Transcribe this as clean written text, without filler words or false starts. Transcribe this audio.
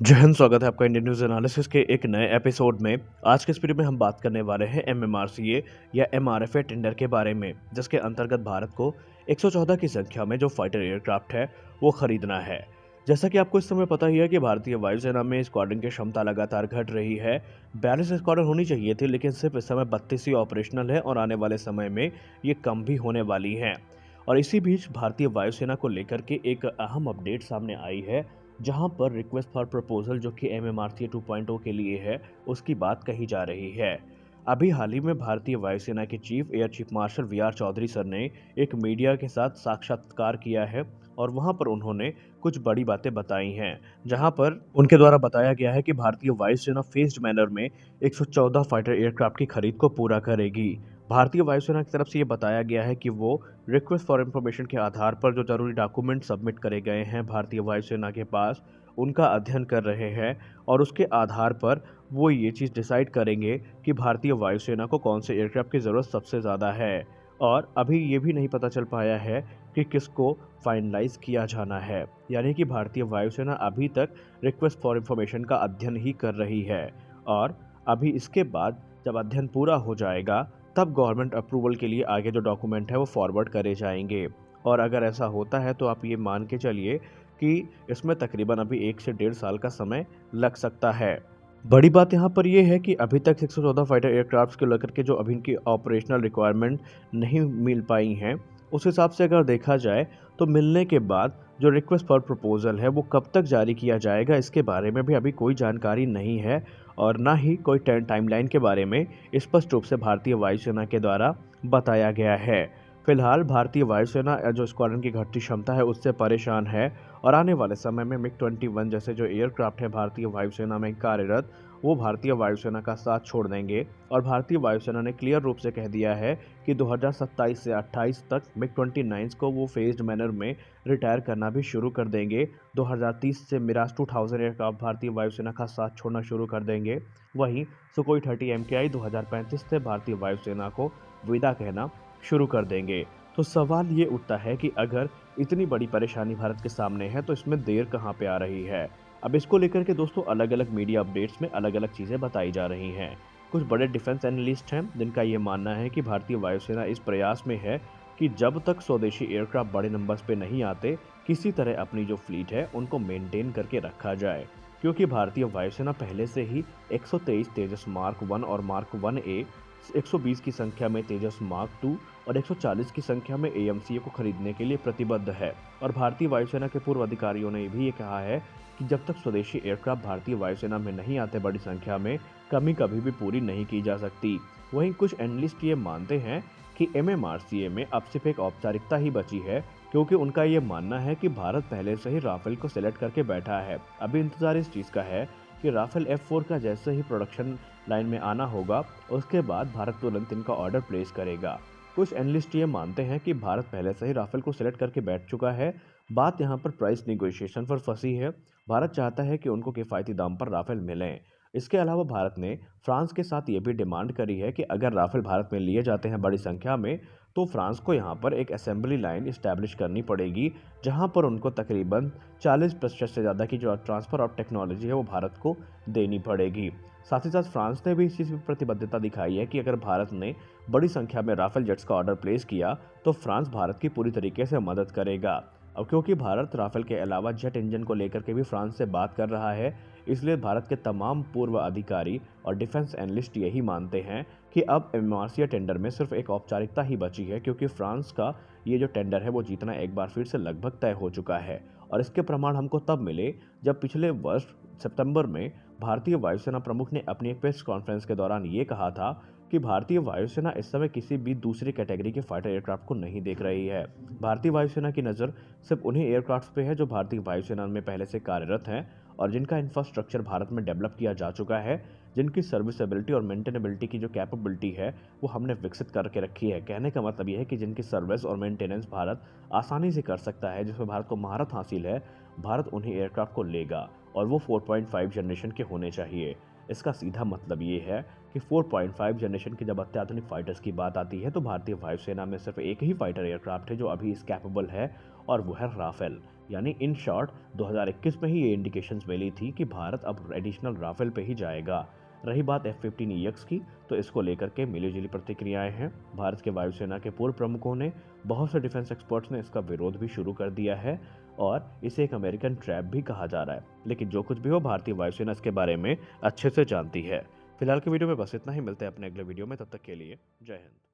जय हिंद। स्वागत है आपका इंडियन न्यूज़ एनालिसिस के एक नए एपिसोड में। आज के इस वीडियो में हम बात करने वाले हैं एमएमआरसीए या एमआरएफए टेंडर के बारे में, जिसके अंतर्गत भारत को 114 की संख्या में जो फाइटर एयरक्राफ्ट है वो खरीदना है। जैसा कि आपको इस समय पता ही है कि भारतीय वायुसेना में स्क्वाड्रन की क्षमता लगातार घट रही है। 42 स्क्वाड्रन होनी चाहिए थी, लेकिन सिर्फ इस समय 32 ही ऑपरेशनल है और आने वाले समय में ये कम भी होने वाली हैं। और इसी बीच भारतीय वायुसेना को लेकर के एक अहम अपडेट सामने आई है, जहां पर रिक्वेस्ट फॉर प्रपोजल जो कि एमएमआरसीए 2.0 के लिए है, उसकी बात कही जा रही है। अभी हाल ही में भारतीय वायुसेना के chief air chief marshal VR Chaudhari sir ने एक मीडिया के साथ साक्षात्कार किया है और वहां पर उन्होंने कुछ बड़ी बातें बताई हैं, जहां पर उनके द्वारा बताया गया है कि भारतीय वायुसेना फेज्ड मैनर में 114 फाइटर एयरक्राफ्ट की खरीद को पूरा करेगी। भारतीय वायुसेना की तरफ से ये बताया गया है कि वो रिक्वेस्ट फॉर इंफॉर्मेशन के आधार पर जो जरूरी डॉक्यूमेंट सबमिट करे गए हैं भारतीय वायुसेना के पास, उनका अध्ययन कर रहे हैं और उसके आधार पर वो ये चीज़ डिसाइड करेंगे कि भारतीय वायुसेना को कौन से एयरक्राफ्ट की ज़रूरत सबसे ज़्यादा है। और अभी ये भी नहीं पता चल पाया है कि किसको फाइनलाइज किया जाना है, यानी कि भारतीय वायुसेना अभी तक रिक्वेस्ट फॉर इंफॉर्मेशन का अध्ययन ही कर रही है। और अभी इसके बाद जब अध्ययन पूरा हो जाएगा, तब गवर्नमेंट अप्रूवल के लिए आगे जो डॉक्यूमेंट है वो फॉरवर्ड करे जाएंगे। और अगर ऐसा होता है तो आप ये मान के चलिए कि इसमें तकरीबन अभी 1 से 1.5 साल का समय लग सकता है। बड़ी बात यहाँ पर यह है कि अभी तक 114 फाइटर एयरक्राफ्ट्स को लेकर के जो अभी इनकी ऑपरेशनल रिक्वायरमेंट नहीं मिल पाई हैं, उस हिसाब से अगर देखा जाए तो मिलने के बाद जो रिक्वेस्ट फॉर प्रपोजल है वो कब तक जारी किया जाएगा, इसके बारे में भी अभी कोई जानकारी नहीं है और ना ही कोई टाइमलाइन के बारे में स्पष्ट रूप से भारतीय वायुसेना के द्वारा बताया गया है। फिलहाल भारतीय वायुसेना जो स्क्वाड्रन की घटती क्षमता है उससे परेशान है और आने वाले समय में मिग-21 जैसे जो एयरक्राफ्ट है भारतीय वायुसेना में कार्यरत, वो भारतीय वायुसेना का साथ छोड़ देंगे। और भारतीय वायुसेना ने क्लियर रूप से कह दिया है कि 2027 से 28 तक मिग-29 को वो फेज्ड मैनर में रिटायर करना भी शुरू कर देंगे। 2030 से मिराज 2000 एयरक्राफ्ट भारतीय वायुसेना का साथ छोड़ना शुरू कर देंगे। वहीं सुकोई 30 MKI 2035 से भारतीय वायुसेना को विदा कहना शुरू कर देंगे। तो सवाल ये उठता है कि अगर इतनी बड़ी परेशानी भारत के सामने है तो इसमें देर कहाँ पे आ रही है। अब इसको लेकर के दोस्तों अलग अलग मीडिया अपडेट्स में अलग अलग चीज़ें बताई जा रही हैं। कुछ बड़े डिफेंस एनालिस्ट हैं जिनका ये मानना है कि भारतीय वायुसेना इस प्रयास में है कि जब तक स्वदेशी एयरक्राफ्ट बड़े नंबर्स पे नहीं आते, किसी तरह अपनी जो फ्लीट है उनको मेंटेन करके रखा जाए, क्योंकि भारतीय वायुसेना पहले से ही 123 तेजस मार्क 1 और मार्क 1A, 120 की संख्या में तेजस मार्क 2 और 140 की संख्या में AMCA को खरीदने के लिए प्रतिबद्ध है। और भारतीय वायुसेना के पूर्व अधिकारियों ने भी ये कहा है कि जब तक स्वदेशी एयरक्राफ्ट भारतीय वायुसेना में नहीं आते बड़ी संख्या में, कमी कभी भी पूरी नहीं की जा सकती। वहीं कुछ एनालिस्ट ये मानते हैं कि MMRCA में अब सिर्फ एक औपचारिकता ही बची है, क्योंकि उनका ये मानना है कि भारत पहले से ही राफेल को सिलेक्ट करके बैठा है। अभी इंतजार इस चीज़ का है कि राफेल F4 का जैसे ही प्रोडक्शन लाइन में आना होगा, उसके बाद भारत तुरंत इनका ऑर्डर प्लेस करेगा। कुछ एनालिस्ट ये मानते हैं कि भारत पहले से ही राफेल को सिलेक्ट करके बैठ चुका है। बात यहाँ पर प्राइस निगोशिएशन पर फंसी है। भारत चाहता है कि उनको किफ़ायती दाम पर राफेल मिलें। इसके अलावा भारत ने फ्रांस के साथ ये भी डिमांड करी है कि अगर राफेल भारत में लिए जाते हैं बड़ी संख्या में, तो फ्रांस को यहाँ पर एक असेंबली लाइन इस्टेब्लिश करनी पड़ेगी, जहाँ पर उनको तकरीबन 40% से ज़्यादा की जो ट्रांसफ़र ऑफ टेक्नोलॉजी है वो भारत को देनी पड़ेगी। साथ ही साथ फ्रांस ने भी इस चीज़ में प्रतिबद्धता दिखाई है कि अगर भारत ने बड़ी संख्या में राफेल जेट्स का ऑर्डर प्लेस किया तो फ्रांस भारत की पूरी तरीके से मदद करेगा। अब क्योंकि भारत राफेल के अलावा जेट इंजन को लेकर के भी फ्रांस से बात कर रहा है, इसलिए भारत के तमाम पूर्व अधिकारी और डिफेंस एनालिस्ट यही मानते हैं कि अब एमआरसीए टेंडर में सिर्फ एक औपचारिकता ही बची है, क्योंकि फ्रांस का ये जो टेंडर है वो जीतना एक बार फिर से लगभग तय हो चुका है। और इसके प्रमाण हमको तब मिले जब पिछले वर्ष सितंबर में भारतीय वायुसेना प्रमुख ने अपनी एक प्रेस कॉन्फ्रेंस के दौरान ये कहा था कि भारतीय वायुसेना इस समय किसी भी दूसरी कैटेगरी के फाइटर एयरक्राफ्ट को नहीं देख रही है। भारतीय वायुसेना की नज़र सिर्फ उन्हीं एयरक्राफ्ट पे है जो भारतीय वायुसेना में पहले से कार्यरत हैं और जिनका इंफ्रास्ट्रक्चर भारत में डेवलप किया जा चुका है, जिनकी सर्विसेबिलिटी और मेंटेनेबिलिटी की जो कैपेबिलिटी है वो हमने विकसित करके रखी है। कहने का मतलब ये है कि जिनकी सर्विस और मेंटेनेंस भारत आसानी से कर सकता है, जिसमें भारत को महारत हासिल है, भारत उन्हीं एयरक्राफ्ट को लेगा और वो 4.5 जनरेशन के होने चाहिए। इसका सीधा मतलब ये है कि 4.5 जनरेशन की जब अत्याधुनिक फाइटर्स की बात आती है तो भारतीय वायुसेना में सिर्फ एक ही फाइटर एयरक्राफ्ट है जो अभी इस कैपेबल है, और वो है राफेल। यानी इन शॉर्ट 2021 में ही ये इंडिकेशंस मिली थी कि भारत अब एडिशनल राफेल पे ही जाएगा। रही बात F-15EX की, तो इसको लेकर के मिली-जुली प्रतिक्रियाएं हैं। भारत के वायुसेना के पूर्व प्रमुखों ने, बहुत से डिफेंस एक्सपर्ट्स ने इसका विरोध भी शुरू कर दिया है और इसे एक अमेरिकन ट्रैप भी कहा जा रहा है। लेकिन जो कुछ भी हो, भारतीय वायुसेना इसके बारे में अच्छे से जानती है। फिलहाल के वीडियो में बस इतना ही। मिलते हैं अपने अगले वीडियो में, तब तक के लिए जय हिंद।